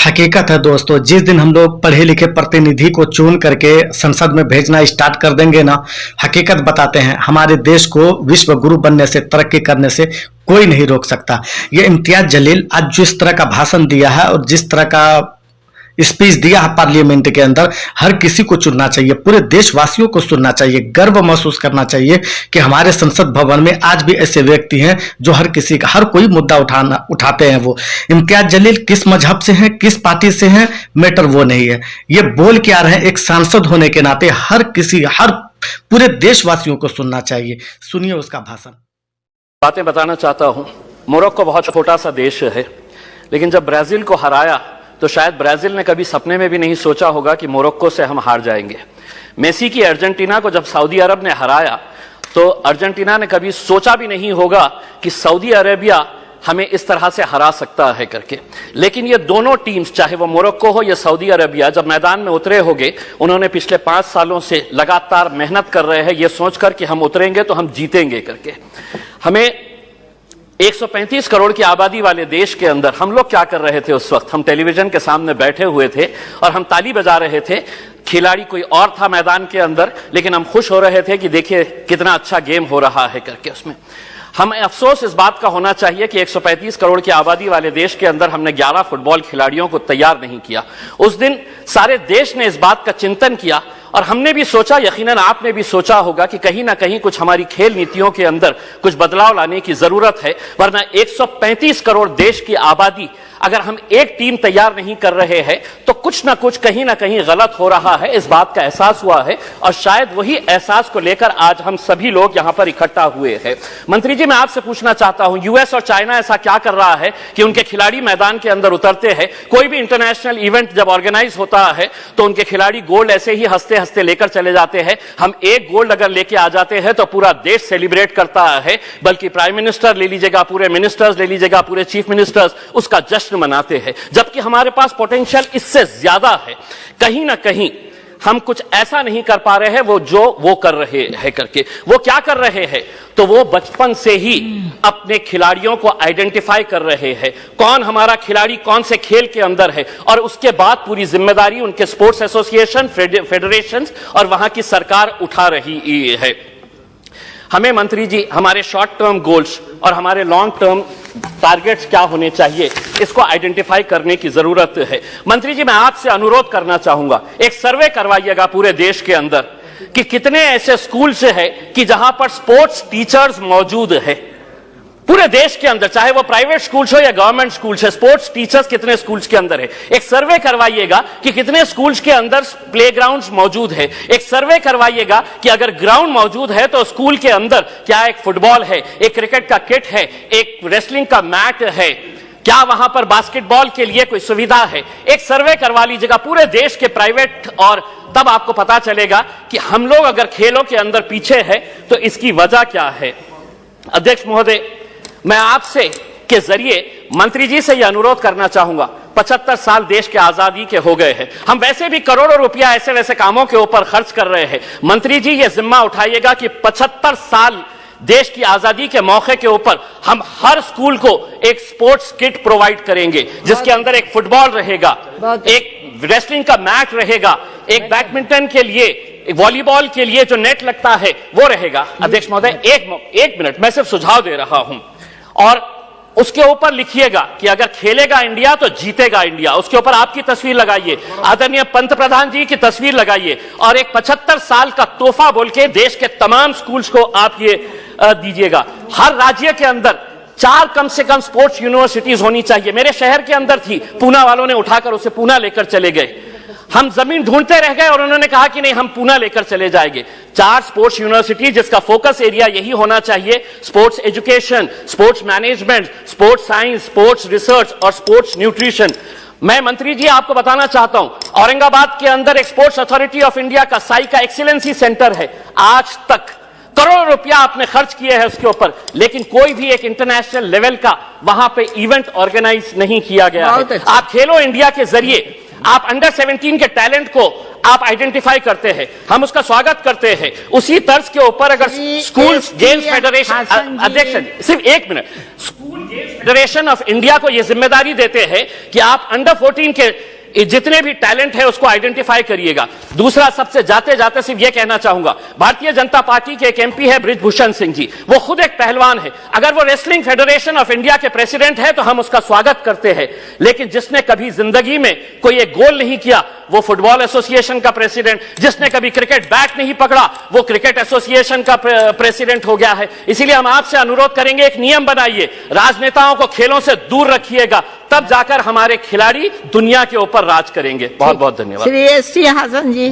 हकीकत है दोस्तों, जिस दिन हम लोग पढ़े लिखे प्रतिनिधि को चुन करके संसद में भेजना स्टार्ट कर देंगे ना, हकीकत बताते हैं, हमारे देश को विश्व गुरु बनने से, तरक्की करने से कोई नहीं रोक सकता। ये इम्तियाज जलील आज जिस तरह का भाषण दिया है और जिस तरह का स्पीच दिया है पार्लियामेंट के अंदर, हर किसी को चुनना चाहिए, पूरे देशवासियों को सुनना चाहिए, गर्व महसूस करना चाहिए कि हमारे संसद भवन में आज भी ऐसे व्यक्ति हैं जो हर किसी का, हर कोई मुद्दा उठाते हैं। वो इम्तियाज जलील किस मजहब से हैं, किस पार्टी से हैं, मैटर वो नहीं है, ये बोल के आ रहे हैं। एक सांसद होने के नाते हर किसी, हर पूरे देशवासियों को सुनना चाहिए। सुनिए उसका भाषण। बातें बताना चाहता हूं। मोरक्को बहुत छोटा सा देश है, लेकिन जब ब्राजील को हराया तो शायद ब्राजील ने कभी सपने में भी नहीं सोचा होगा कि मोरक्को से हम हार जाएंगे। मेसी की अर्जेंटीना को जब सऊदी अरब ने हराया तो अर्जेंटीना ने कभी सोचा भी नहीं होगा कि सऊदी अरेबिया हमें इस तरह से हरा सकता है करके। लेकिन ये दोनों टीम्स, चाहे वो मोरक्को हो या सऊदी अरेबिया, जब मैदान में उतरे होंगे, उन्होंने पिछले 5 सालों से लगातार मेहनत कर रहे हैं ये सोचकर कि हम उतरेंगे तो हम जीतेंगे करके। हमें 135 करोड़ की आबादी वाले देश के अंदर हम लोग क्या कर रहे थे उस वक्त? हम टेलीविजन के सामने बैठे हुए थे और हम ताली बजा रहे थे। खिलाड़ी कोई और था मैदान के अंदर, लेकिन हम खुश हो रहे थे कि देखिए कितना अच्छा गेम हो रहा है करके। उसमें हमें अफसोस इस बात का होना चाहिए कि 135 करोड़ की आबादी वाले देश के अंदर हमने 11 फुटबॉल खिलाड़ियों को तैयार नहीं किया। उस दिन सारे देश ने इस बात का चिंतन किया और हमने भी सोचा, यकीनन आपने भी सोचा होगा कि कहीं ना कहीं कुछ हमारी खेल नीतियों के अंदर कुछ बदलाव लाने की जरूरत है, वरना 135 करोड़ देश की आबादी अगर हम एक टीम तैयार नहीं कर रहे हैं तो कुछ ना कुछ कहीं ना कहीं गलत हो रहा है। इस बात का एहसास हुआ है और शायद वही एहसास को लेकर आज हम सभी लोग यहां पर इकट्ठा हुए हैं। मंत्री जी, मैं आपसे पूछना चाहता हूं, यूएस और चाइना ऐसा क्या कर रहा है कि उनके खिलाड़ी मैदान के अंदर उतरते हैं, कोई भी इंटरनेशनल इवेंट जब ऑर्गेनाइज होता है तो उनके खिलाड़ी गोल्ड ऐसे ही हंसते हंसते लेकर चले जाते हैं। हम एक गोल्ड अगर लेके आ जाते हैं तो पूरा देश सेलिब्रेट करता है, बल्कि प्राइम मिनिस्टर ले लीजिएगा, पूरे मिनिस्टर्स ले लीजिएगा, पूरे चीफ मिनिस्टर्स उसका जश्न मनाते हैं, जबकि हमारे पास पोटेंशियल इससे ज्यादा है। कहीं ना कहीं हम कुछ ऐसा नहीं कर पा रहे हैं वो कर रहे हैं करके। वो क्या कर रहे हैं? तो वो बचपन से ही अपने खिलाड़ियों को आइडेंटिफाई कर रहे हैं, कौन हमारा खिलाड़ी कौन से खेल के अंदर है, और उसके बाद पूरी जिम्मेदारी उनके स्पोर्ट्स एसोसिएशन, फेडरेशन और वहां की सरकार उठा रही है। हमें मंत्री जी हमारे शॉर्ट टर्म गोल्स और हमारे लॉन्ग टर्म टारगेट्स क्या होने चाहिए, इसको आइडेंटिफाई करने की जरूरत है। मंत्री जी, मैं आपसे अनुरोध करना चाहूंगा, एक सर्वे करवाइएगा पूरे देश के अंदर कि कितने ऐसे स्कूल्स है कि जहां पर स्पोर्ट्स टीचर्स मौजूद है पूरे देश के अंदर, चाहे वो प्राइवेट स्कूल्स हो या गवर्नमेंट स्कूल्स है। स्पोर्ट्स टीचर्स कितने स्कूल्स के अंदर है? एक सर्वे करवाइएगा कि कितने स्कूल्स के अंदर प्लेग्राउंड्स मौजूद है। एक सर्वे करवाइएगा कि अगर ग्राउंड मौजूद है तो स्कूल के अंदर क्या एक फुटबॉल है, एक क्रिकेट का किट है, एक रेसलिंग का मैट है, क्या वहां पर बास्केटबॉल के लिए कोई सुविधा है? एक सर्वे करवा लीजिएगा पूरे देश के प्राइवेट, और तब आपको पता चलेगा कि हम लोग अगर खेलों के अंदर पीछे है तो इसकी वजह क्या है। अध्यक्ष महोदय, मैं आपसे के जरिए मंत्री जी से यह अनुरोध करना चाहूंगा, 75 साल देश के आजादी के हो गए हैं, हम वैसे भी करोड़ों रुपया ऐसे वैसे कामों के ऊपर खर्च कर रहे हैं। मंत्री जी ये जिम्मा उठाइएगा कि 75 साल देश की आजादी के मौके के ऊपर हम हर स्कूल को एक स्पोर्ट्स किट प्रोवाइड करेंगे, जिसके अंदर एक फुटबॉल रहेगा, एक रेसलिंग का मैट रहेगा, एक बैडमिंटन के लिए, एक वॉलीबॉल के लिए जो नेट लगता है वो रहेगा। अध्यक्ष महोदय, एक मिनट, मैं सिर्फ सुझाव दे रहा हूं, और उसके ऊपर लिखिएगा कि अगर खेलेगा इंडिया तो जीतेगा इंडिया। उसके ऊपर आपकी तस्वीर लगाइए, आदरणीय पंत प्रधान जी की तस्वीर लगाइए, और एक 75 साल का तोहफा बोल के देश के तमाम स्कूल्स को आप ये दीजिएगा। हर राज्य के अंदर 4 कम से कम स्पोर्ट्स यूनिवर्सिटीज होनी चाहिए। मेरे शहर के अंदर थी, पूना वालों ने उठाकर उसे पूना लेकर चले गए। हम जमीन ढूंढते रह गए और उन्होंने कहा कि नहीं, हम पूना लेकर चले जाएंगे। 4 स्पोर्ट्स यूनिवर्सिटी, जिसका फोकस एरिया यही होना चाहिए, sports education, sports management, sports science, sports research और स्पोर्ट्स न्यूट्रिशन। मैं मंत्री जी आपको बताना चाहता हूं, औरंगाबाद के अंदर एक स्पोर्ट्स अथॉरिटी ऑफ इंडिया का साई का एक्सीलेंसी सेंटर है। आज तक करोड़ों रुपया आपने खर्च किए हैं उसके ऊपर, लेकिन कोई भी एक इंटरनेशनल लेवल का वहां पे इवेंट ऑर्गेनाइज नहीं किया गया है। आप खेलो इंडिया के जरिए आप अंडर 17 के टैलेंट को आप आइडेंटिफाई करते हैं, हम उसका स्वागत करते हैं। उसी तर्ज के ऊपर अगर स्कूल गेम्स फेडरेशन अध्यक्ष, सिर्फ एक minute, school games federation of India को यह जिम्मेदारी देते हैं कि आप अंडर 14 के जितने भी टैलेंट है उसको आइडेंटिफाई करिएगा। दूसरा, सबसे जाते जाते सिर्फ यह कहना चाहूंगा, भारतीय जनता पार्टी के एक एमपी है बृजभूषण सिंह जी, वो खुद एक पहलवान है। अगर वो रेसलिंग फेडरेशन ऑफ इंडिया के प्रेसिडेंट है तो हम उसका स्वागत करते हैं, लेकिन जिसने कभी जिंदगी में कोई एक गोल नहीं किया वो फुटबॉल एसोसिएशन का प्रेसिडेंट, जिसने कभी क्रिकेट बैट नहीं पकड़ा वो क्रिकेट एसोसिएशन का प्रेसिडेंट हो गया है। इसीलिए हम आपसे अनुरोध करेंगे, एक नियम बनाइए, राजनेताओं को खेलों से दूर रखिएगा, तब जाकर हमारे खिलाड़ी दुनिया के ऊपर राज करेंगे। बहुत बहुत धन्यवाद। श्री एस टी हसन जी।